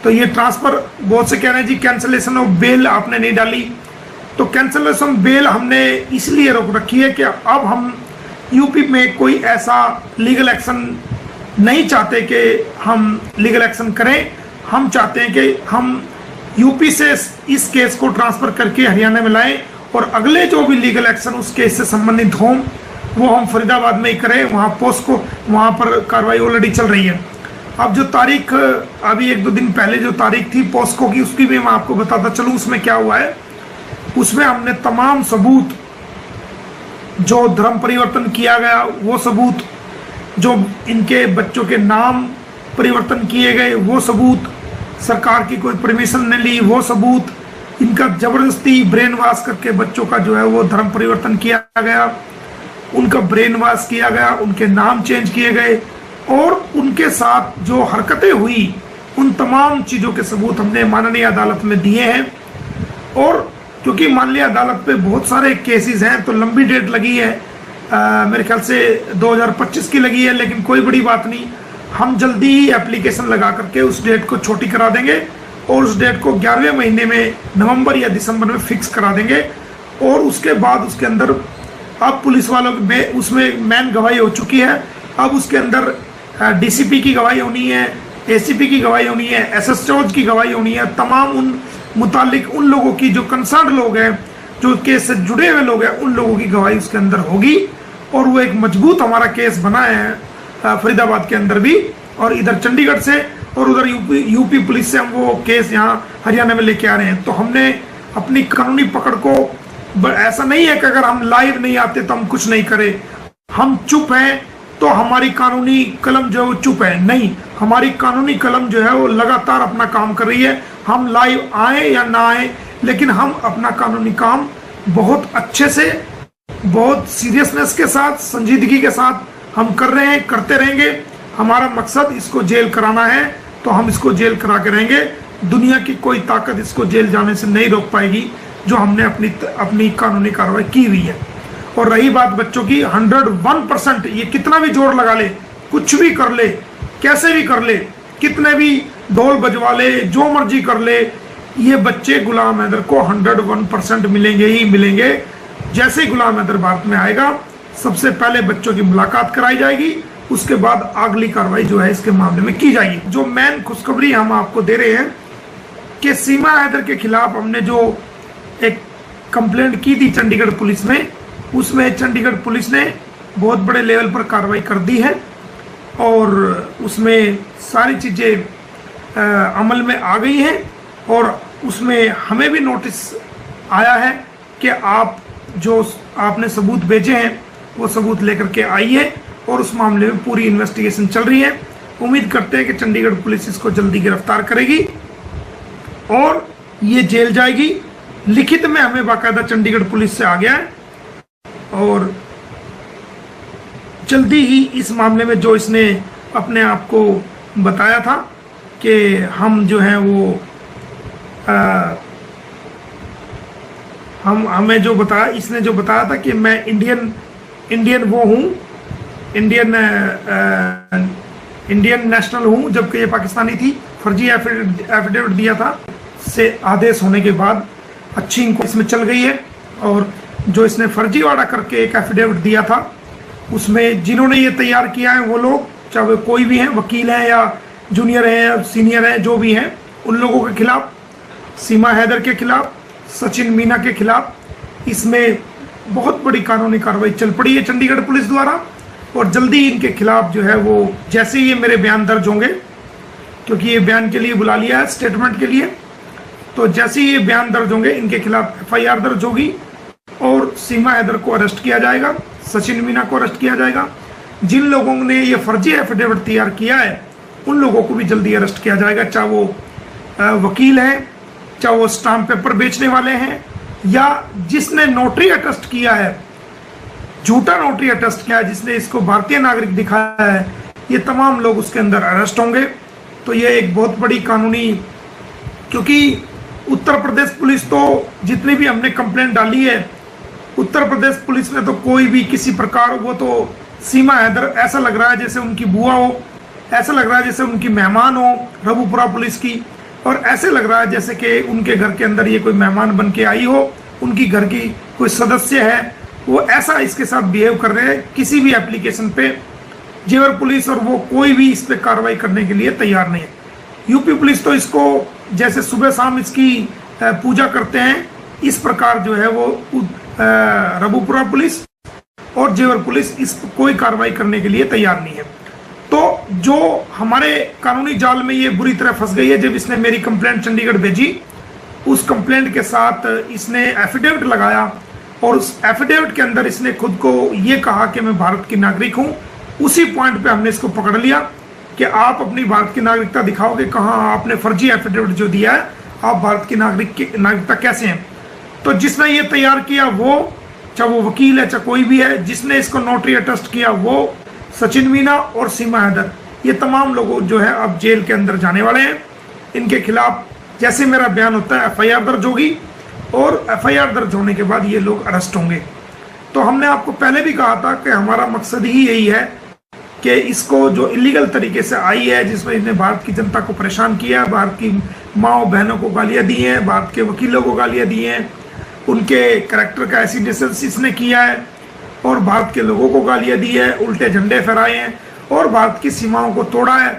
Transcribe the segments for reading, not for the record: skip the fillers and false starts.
तो ये ट्रांसफर बहुत से कह रहे हैं जी कैंसलेशन ऑफ बेल आपने नहीं डाली, तो कैंसलेशन बेल हमने इसलिए रोक रखी है कि अब हम यूपी में कोई ऐसा लीगल एक्शन नहीं चाहते कि हम लीगल एक्शन करें। हम चाहते हैं कि हम यूपी से इस केस को ट्रांसफर करके हरियाणा में लाएं और अगले जो भी लीगल एक्शन उस केस से संबंधित हों वो हम फरीदाबाद में ही करें। वहाँ पोस्को वहाँ पर कार्रवाई ऑलरेडी चल रही है। अब जो तारीख अभी 1-2 दिन पहले जो तारीख थी पोस्को की, उसकी भी मैं आपको बताता चलूँ उसमें क्या हुआ है। उसमें हमने तमाम सबूत, जो धर्म परिवर्तन किया गया वो सबूत, जो इनके बच्चों के नाम परिवर्तन किए गए वो सबूत, सरकार की कोई परमिशन नहीं ली वो सबूत, इनका जबरदस्ती ब्रेन वॉश करके बच्चों का जो है वो धर्म परिवर्तन किया गया, उनका ब्रेन वॉश किया गया, उनके नाम चेंज किए गए और उनके साथ जो हरकतें हुई उन तमाम चीज़ों के सबूत हमने माननीय अदालत में दिए हैं। और क्योंकि माननीय अदालत पे बहुत सारे केसेस हैं तो लंबी डेट लगी है, मेरे ख्याल से 2025 की लगी है, लेकिन कोई बड़ी बात नहीं, हम जल्दी ही एप्लीकेशन लगा करके उस डेट को छोटी करा देंगे और उस डेट को 11वें महीने में नवंबर या दिसंबर में फिक्स करा देंगे। और उसके बाद उसके अंदर अब पुलिस वालों में उसमें मैन गवाही हो चुकी है, अब उसके अंदर डीसीपी की गवाही होनी है, एसीपी की गवाही होनी है, एसएसओ की गवाही होनी है, तमाम उन मुतालिक उन लोगों की जो कंसर्न लोग हैं, जो केस से जुड़े हुए लोग हैं, उन लोगों की गवाही उसके अंदर होगी। और वो एक मजबूत हमारा केस बना है फरीदाबाद के अंदर भी और इधर चंडीगढ़ से और उधर यूपी पुलिस से हम वो केस यहाँ हरियाणा में लेके आ रहे हैं। तो हमने अपनी कानूनी पकड़ को, ऐसा नहीं है कि अगर हम लाइव नहीं आते तो हम कुछ नहीं करें, हम चुप हैं तो हमारी कानूनी कलम जो है वो चुप है, नहीं, हमारी कानूनी कलम जो है वो लगातार अपना काम कर रही है। हम लाइव आए या ना आए लेकिन हम अपना कानूनी काम बहुत अच्छे से, बहुत सीरियसनेस के साथ, संजीदगी के साथ हम कर रहे हैं, करते रहेंगे। हमारा मकसद इसको जेल कराना है तो हम इसको जेल करा के रहेंगे। दुनिया की कोई ताकत इसको जेल जाने से नहीं रोक पाएगी जो हमने अपनी कानूनी कार्रवाई की हुई है। और रही बात बच्चों की, 101% ये कितना भी जोर लगा ले, कुछ भी कर ले, कैसे भी कर ले, कितने भी ढोल बजवा ले, जो मर्जी कर ले, ये बच्चे गुलाम हैदर को 101% मिलेंगे ही मिलेंगे। जैसे ही गुलाम हैदर भारत में आएगा सबसे पहले बच्चों की मुलाकात कराई जाएगी, उसके बाद अगली कार्रवाई जो है इसके मामले में की जाएगी। जो मेन खुशखबरी हम आपको दे रहे हैं कि सीमा हैदर के खिलाफ हमने जो एक कंप्लेंट की थी चंडीगढ़ पुलिस में, उसमें चंडीगढ़ पुलिस ने बहुत बड़े लेवल पर कार्रवाई कर दी है और उसमें सारी चीज़ें अमल में आ गई हैं। और उसमें हमें भी नोटिस आया है कि आप जो आपने सबूत भेजे हैं वो सबूत लेकर के आइए और उस मामले में पूरी इन्वेस्टिगेशन चल रही है। उम्मीद करते हैं कि चंडीगढ़ पुलिस इसको जल्दी गिरफ्तार करेगी और ये जेल जाएगी। लिखित में हमें बाकायदा चंडीगढ़ पुलिस से आ गया है और जल्दी ही इस मामले में जो इसने अपने आप को बताया था कि हम जो हैं वो हमें जो बताया, इसने जो बताया था कि मैं इंडियन वो हूँ, इंडियन नेशनल हूँ, जबकि ये पाकिस्तानी थी। फर्जी एफिडेविट दिया था से आदेश होने के बाद अच्छी इनको इसमें चल गई है। और जो इसने फर्जीवाड़ा करके एक एफिडेविट दिया था उसमें जिन्होंने ये तैयार किया है वो लोग, चाहे वो कोई भी हैं, वकील हैं या जूनियर हैं या सीनियर हैं, जो भी हैं, उन लोगों के खिलाफ, सीमा हैदर के खिलाफ, सचिन मीना के खिलाफ इसमें बहुत बड़ी कानूनी कार्रवाई चल पड़ी है चंडीगढ़ पुलिस द्वारा। और जल्दी इनके खिलाफ जो है वो, जैसे ही ये मेरे बयान दर्ज होंगे, क्योंकि ये बयान के लिए बुला लिया है स्टेटमेंट के लिए, तो जैसे ही ये बयान दर्ज होंगे इनके खिलाफ एफआईआर दर्ज होगी और सीमा हैदर को अरेस्ट किया जाएगा, सचिन मीना को अरेस्ट किया जाएगा। जिन लोगों ने ये फर्जी एफिडेविट तैयार किया है उन लोगों को भी जल्दी अरेस्ट किया जाएगा, चाहे वो वकील हैं, चाहे वो स्टाम्प पेपर बेचने वाले हैं, या जिसने नोटरी अटेस्ट किया है, झूठा नोटरी अटेस्ट किया है, जिसने इसको भारतीय नागरिक दिखाया है, ये तमाम लोग उसके अंदर अरेस्ट होंगे। तो ये एक बहुत बड़ी कानूनी, क्योंकि उत्तर प्रदेश पुलिस तो जितनी भी हमने कंप्लेंट डाली है, उत्तर प्रदेश पुलिस ने तो कोई भी किसी प्रकार, वो तो सीमा हैदर ऐसा लग रहा है जैसे उनकी बुआ हो, ऐसा लग रहा है जैसे उनकी मेहमान हो रघुपुरा पुलिस की, और ऐसे लग रहा है जैसे कि उनके घर के अंदर ये कोई मेहमान बन के आई हो, उनकी घर की कोई सदस्य है, वो ऐसा इसके साथ बिहेव कर रहे हैं। किसी भी एप्लीकेशन पे जेवर पुलिस और वो कोई भी इस पे कार्रवाई करने के लिए तैयार नहीं है। यूपी पुलिस तो इसको जैसे सुबह शाम इसकी पूजा करते हैं, इस प्रकार जो है वो रबुपुरा पुलिस और जेवर पुलिस इस कोई कार्रवाई करने के लिए तैयार नहीं है। तो जो हमारे कानूनी जाल में ये बुरी तरह फंस गई है, जब इसने मेरी कंप्लेंट चंडीगढ़ भेजी, उस कंप्लेंट के साथ इसने एफिडेविट लगाया और उस एफिडेविट के अंदर इसने खुद को ये कहा कि मैं भारत की नागरिक हूँ। उसी पॉइंट पे हमने इसको पकड़ लिया कि आप अपनी भारत की नागरिकता दिखाओगे, कहाँ आपने फर्जी एफिडेविट जो दिया है, आप भारत की नागरिकता कैसे हैं। तो जिसने ये तैयार किया वो, चाहे वो वकील है चाहे कोई भी है, जिसने इसको नोटरी अटेस्ट किया वो सचिन मीना और सीमा हैदर, ये तमाम लोग जो है अब जेल के अंदर जाने वाले हैं। इनके खिलाफ जैसे मेरा बयान होता है एफआईआर दर्ज होगी और एफआईआर दर्ज होने के बाद ये लोग अरेस्ट होंगे। तो हमने आपको पहले भी कहा था कि हमारा मकसद ही यही है कि इसको जो इलीगल तरीके से आई है, जिसमें इसने भारत की जनता को परेशान किया, भारत की माओ बहनों को गालियाँ दी हैं, भारत के वकीलों को गालियाँ दी हैं, उनके कैरेक्टर का एसिडेशन इसने किया है और भारत के लोगों को गालियाँ दी है, उल्टे झंडे फहराए हैं और भारत की सीमाओं को तोड़ा है।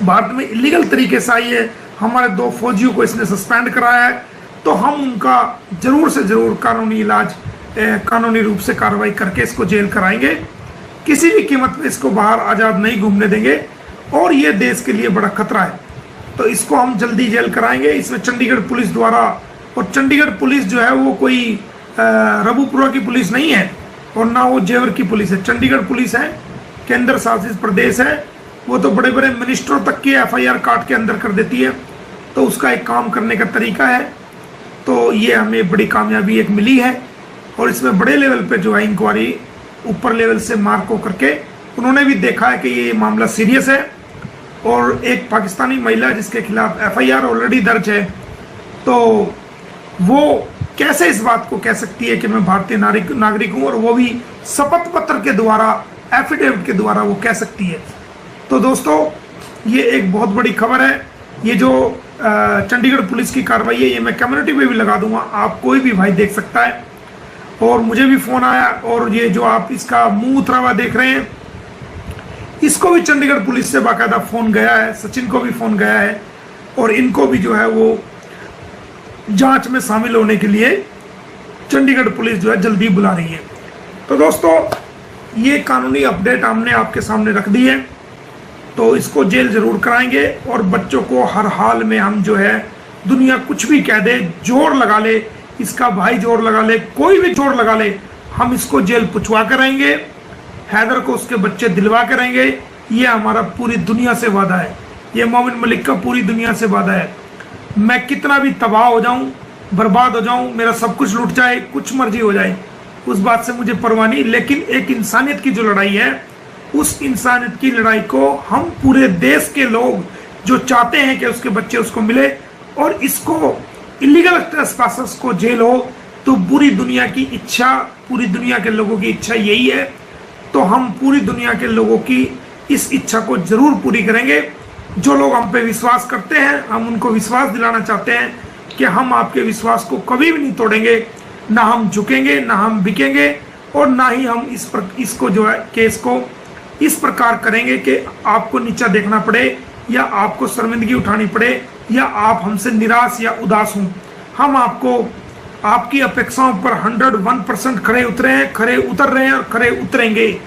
भारत में इलीगल तरीके से आई है, हमारे 2 फौजियों को इसने सस्पेंड कराया है। तो हम उनका जरूर से जरूर कानूनी इलाज, कानूनी रूप से कार्रवाई करके इसको जेल कराएंगे। किसी भी कीमत पे इसको बाहर आज़ाद नहीं घूमने देंगे और ये देश के लिए बड़ा खतरा है। तो इसको हम जल्दी जेल कराएंगे। इसमें चंडीगढ़ पुलिस द्वारा, और चंडीगढ़ पुलिस जो है वो कोई रबुपुरा की पुलिस नहीं है और ना वो जेवर की पुलिस है। चंडीगढ़ पुलिस है, केंद्र शासित प्रदेश है, वो तो बड़े बड़े मिनिस्टरों तक की एफआईआर काट के अंदर कर देती है। तो उसका एक काम करने का तरीका है। तो ये हमें बड़ी कामयाबी एक मिली है और इसमें बड़े लेवल पे जो है इंक्वायरी ऊपर लेवल से मार्क हो करके उन्होंने भी देखा है कि ये मामला सीरियस है। और एक पाकिस्तानी महिला जिसके खिलाफ एफआईआर ऑलरेडी दर्ज है, तो वो कैसे इस बात को कह सकती है कि मैं भारतीय नागरिक हूँ, और वो भी शपथ पत्र के द्वारा, एफिडेविट के द्वारा वो कह सकती है। तो दोस्तों ये एक बहुत बड़ी खबर है। ये जो चंडीगढ़ पुलिस की कार्रवाई है, ये मैं कम्युनिटी पे भी लगा दूंगा, आप कोई भी भाई देख सकता है। और मुझे भी फोन आया, और ये जो आप इसका मुंह उतरा हुआ देख रहे हैं, इसको भी चंडीगढ़ पुलिस से बाकायदा फोन गया है, सचिन को भी फोन गया है, और इनको भी जो है वो जांच में शामिल होने के लिए चंडीगढ़ पुलिस जो है जल्दी बुला रही है। तो दोस्तों ये कानूनी अपडेट हमने आपके सामने रख दी है। तो इसको जेल जरूर कराएंगे और बच्चों को हर हाल में हम जो है, दुनिया कुछ भी कह दे, जोर लगा ले, इसका भाई जोर लगा ले, कोई भी जोर लगा ले, हम इसको जेल पुछवा कर आएंगे। हैदर को उसके बच्चे दिलवा कर आएंगे। ये हमारा पूरी दुनिया से वादा है, ये मोमिन मलिक का पूरी दुनिया से वादा है। मैं कितना भी तबाह हो जाऊं, बर्बाद हो जाऊं, मेरा सब कुछ लुट जाए, कुछ मर्जी हो जाए, उस बात से मुझे परवाह नहीं। लेकिन एक इंसानियत की जो लड़ाई है, उस इंसानियत की लड़ाई को हम पूरे देश के लोग जो चाहते हैं कि उसके बच्चे उसको मिले और इसको इलीगल ट्रेसपासर्स को जेल हो, तो पूरी दुनिया की इच्छा, पूरी दुनिया के लोगों की इच्छा यही है। तो हम पूरी दुनिया के लोगों की इस इच्छा को जरूर पूरी करेंगे। जो लोग हम पे विश्वास करते हैं, हम उनको विश्वास दिलाना चाहते हैं कि हम आपके विश्वास को कभी भी नहीं तोड़ेंगे, ना हम झुकेंगे, ना हम बिकेंगे, और ना ही हम इसको जो है केस को इस प्रकार करेंगे कि आपको नीचा देखना पड़े या आपको शर्मिंदगी उठानी पड़े या आप हमसे निराश या उदास हों। हम आपको आपकी अपेक्षाओं पर 101% खरे उतर रहे हैं और खरे उतरेंगे।